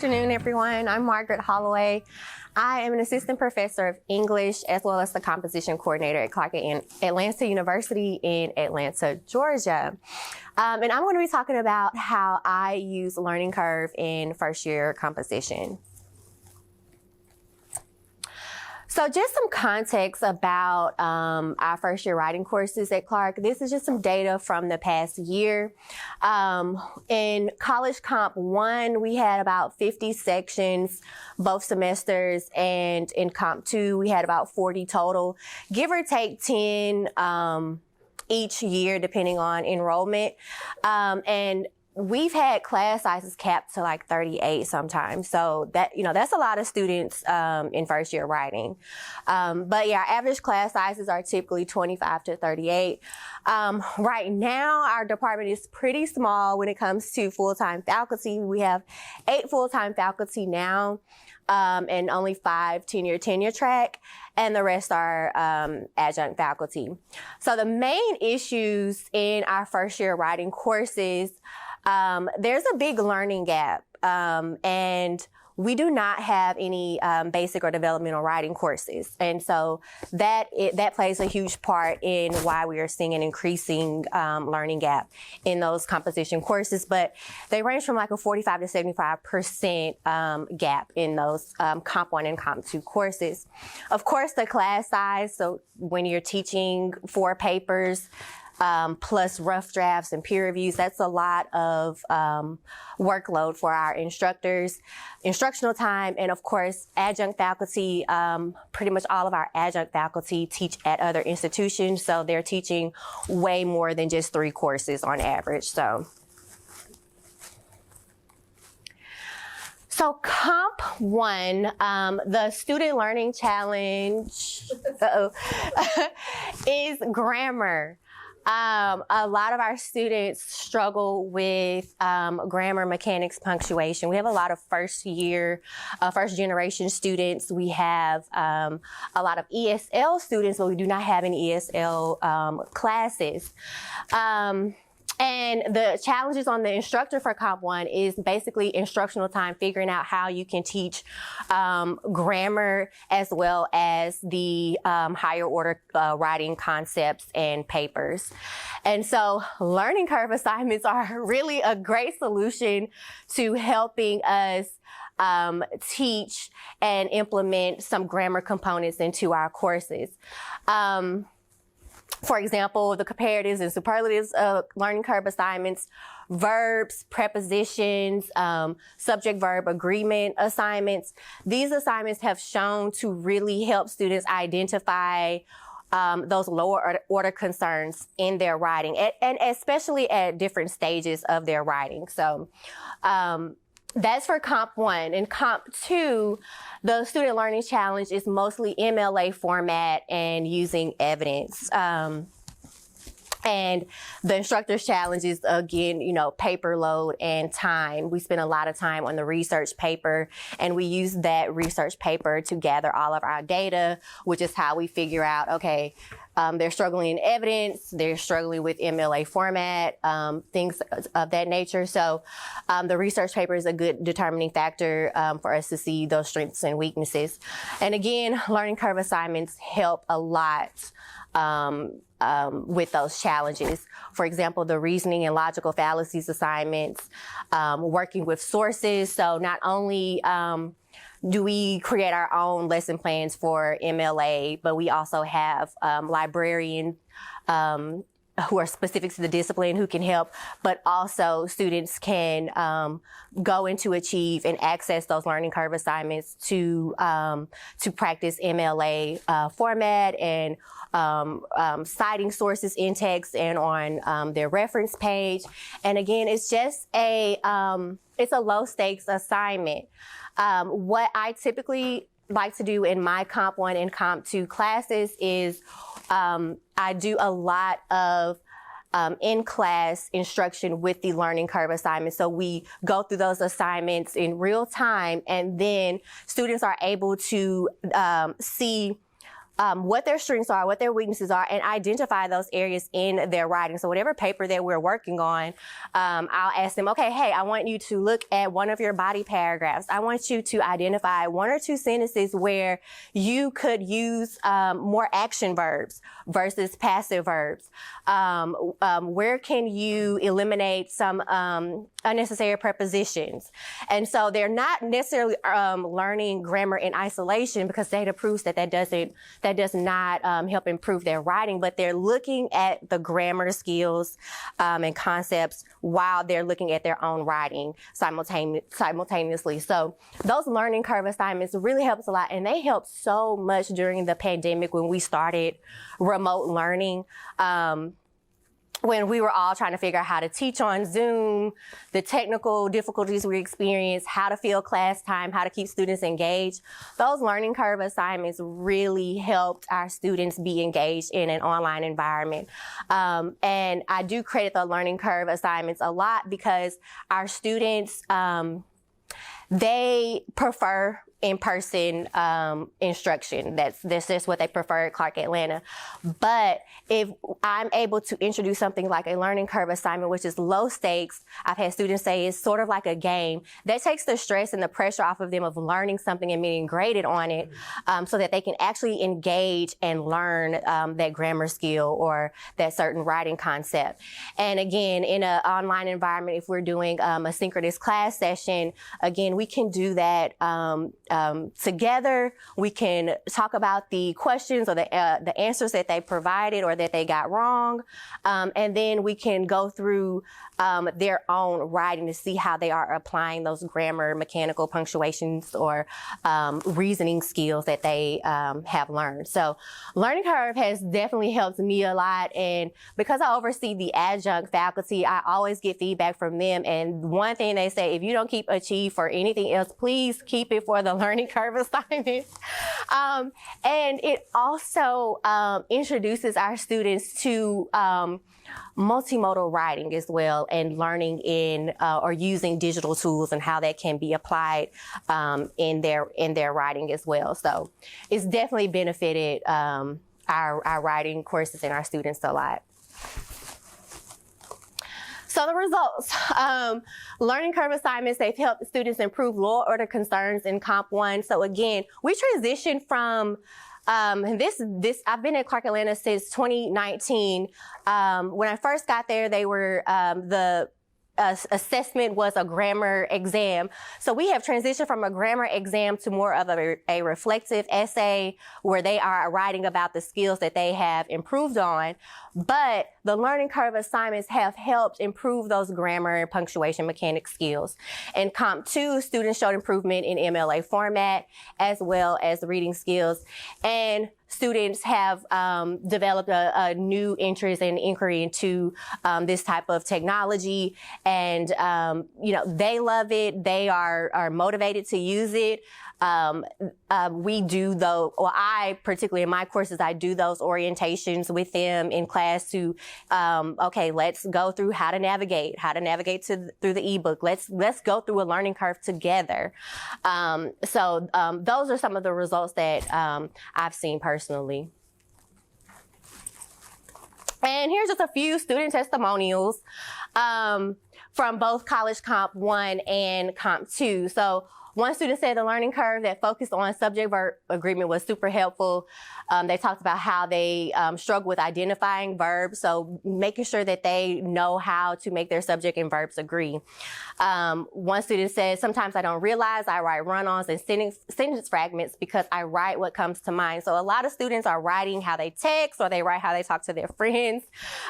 afternoon, everyone. I'm Margaret Holloway. I am an assistant professor of English as well as the composition coordinator at Clark Atlanta University in Atlanta, Georgia. And I'm going to be talking about how I use learning curve in first year composition. So just some context about our first year writing courses at Clark. This is just some data from the past year. In College Comp 1, we had about 50 sections both semesters, and in Comp 2, we had about 40 total, give or take 10 each year, depending on enrollment. And we've had class sizes capped to like 38 sometimes. So that's a lot of students, in first year writing. But yeah, our average class sizes are typically 25 to 38. Right now, our department is pretty small when it comes to full-time faculty. We have 8 full-time faculty now, and only 5 tenure track, and the rest are adjunct faculty. So the main issues in our first year writing courses, there's a big learning gap, and we do not have any basic or developmental writing courses. And so that plays a huge part in why we are seeing an increasing learning gap in those composition courses. But they range from like a 45 to 75% gap in those Comp 1 and Comp 2 courses. Of course, the class size, so when you're teaching 4 papers, plus rough drafts and peer reviews, that's a lot of workload for our instructors, instructional time, and of course, adjunct faculty. Pretty much all of our adjunct faculty teach at other institutions, so they're teaching way more than just 3 courses on average. So Comp 1, the student learning challenge is grammar. A lot of our students struggle with grammar, mechanics, punctuation. We have a lot of first generation students. We have a lot of ESL students, but we do not have any ESL classes. And the challenges on the instructor for Comp 1 is basically instructional time, figuring out how you can teach grammar as well as the higher order writing concepts and papers. And so learning curve assignments are really a great solution to helping us teach and implement some grammar components into our courses. For example, the comparatives and superlatives of learning curve assignments, verbs, prepositions, subject-verb agreement assignments. These assignments have shown to really help students identify those lower order concerns in their writing, and especially at different stages of their writing. So that's for Comp 1. In Comp 2, the student learning challenge is mostly MLA format and using evidence. And the instructor's challenge is, again, paper load and time. We spend a lot of time on the research paper, and we use that research paper to gather all of our data, which is how we figure out, okay, they're struggling in evidence, they're struggling with MLA format, things of that nature. So the research paper is a good determining factor for us to see those strengths and weaknesses. And again, learning curve assignments help a lot with those challenges. For example, the reasoning and logical fallacies assignments, working with sources. So not only do we create our own lesson plans for MLA, but we also have librarians who are specific to the discipline who can help, but also students can go into Achieve and access those learning curve assignments to practice MLA format and citing sources in text and on their reference page. And again, it's just it's a low stakes assignment. What I typically like to do in my Comp 1 and Comp 2 classes is I do a lot of in-class instruction with the learning curve assignments. So we go through those assignments in real time, and then students are able to see what their strengths are, what their weaknesses are, and identify those areas in their writing. So whatever paper that we're working on, I'll ask them, okay, hey, I want you to look at one of your body paragraphs. I want you to identify one or two sentences where you could use more action verbs versus passive verbs. Where can you eliminate some unnecessary prepositions? And so they're not necessarily learning grammar in isolation, because data proves that does not help improve their writing, but they're looking at the grammar skills and concepts while they're looking at their own writing simultaneously. So those learning curve assignments really helps a lot, and they helped so much during the pandemic when we started remote learning. When we were all trying to figure out how to teach on Zoom, the technical difficulties we experienced, how to fill class time, how to keep students engaged, those learning curve assignments really helped our students be engaged in an online environment. And I do credit the learning curve assignments a lot, because our students, they prefer in-person instruction. That's just what they prefer at Clark Atlanta. But if I'm able to introduce something like a learning curve assignment, which is low stakes, I've had students say it's sort of like a game, that takes the stress and the pressure off of them of learning something and being graded on it, so that they can actually engage and learn that grammar skill or that certain writing concept. And again, in an online environment, if we're doing a synchronous class session, again, we can do that together. We can talk about the questions or the answers that they provided or that they got wrong. And then we can go through their own writing to see how they are applying those grammar, mechanical punctuations, or reasoning skills that they have learned. So learning curve has definitely helped me a lot. And because I oversee the adjunct faculty, I always get feedback from them. And one thing they say, if you don't keep Achieve for anything else, please keep it for the learning curve assignment. And it also introduces our students to multimodal writing as well, and learning in or using digital tools and how that can be applied in their writing as well. So it's definitely benefited our writing courses and our students a lot. So the results, learning curve assignments, they've helped students improve lower order concerns in Comp 1. So again, we transitioned from I've been at Clark Atlanta since 2019. When I first got there, they were, the assessment was a grammar exam. So we have transitioned from a grammar exam to more of a reflective essay where they are writing about the skills that they have improved on. But the learning curve assignments have helped improve those grammar and punctuation mechanics skills. In Comp 2, students showed improvement in MLA format as well as reading skills. And students have developed a new interest and inquiry into this type of technology. And, they love it. They are motivated to use it. I particularly in my courses, I do those orientations with them in class to, let's go through how to navigate through the ebook. Let's go through a learning curve together. Those are some of the results that I've seen personally. And here's just a few student testimonials from both College Comp 1 and Comp 2. So one student said the learning curve that focused on subject-verb agreement was super helpful. They talked about how they struggle with identifying verbs, so making sure that they know how to make their subject and verbs agree. One student said, sometimes I don't realize I write run-ons and sentence fragments because I write what comes to mind. So a lot of students are writing how they text, or they write how they talk to their friends.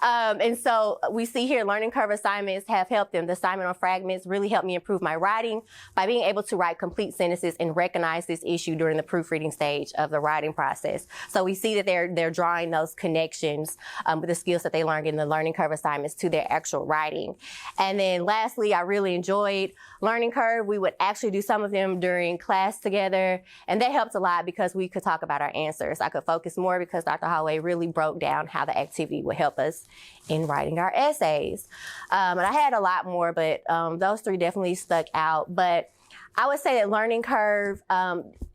And so we see here learning curve assignments have helped them. The assignment on fragments really helped me improve my writing by being able to write complete sentences and recognize this issue during the proofreading stage of the writing process. So we see that they're drawing those connections with the skills that they learned in the learning curve assignments to their actual writing. And then lastly, I really enjoyed learning curve. We would actually do some of them during class together, and that helped a lot because we could talk about our answers. I could focus more because Dr. Holloway really broke down how the activity would help us in writing our essays. And I had a lot more, but those three definitely stuck out. But I would say that learning curve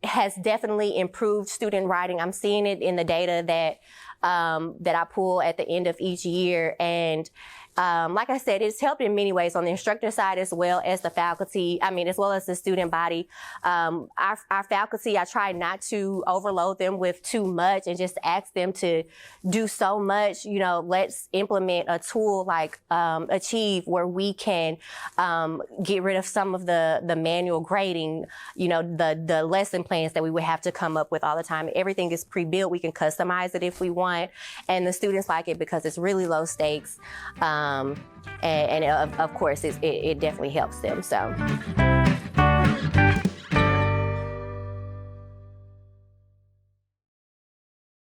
has definitely improved student writing. I'm seeing it in the data that I pull at the end of each year. And like I said, it's helped in many ways on the instructor side as well as the faculty, as well as the student body. Our faculty, I try not to overload them with too much and just ask them to do so much. Let's implement a tool like Achieve, where we can get rid of some of the manual grading, the lesson plans that we would have to come up with all the time. Everything is pre-built. We can customize it if we want. And the students like it because it's really low stakes. And of course, it definitely helps them. So.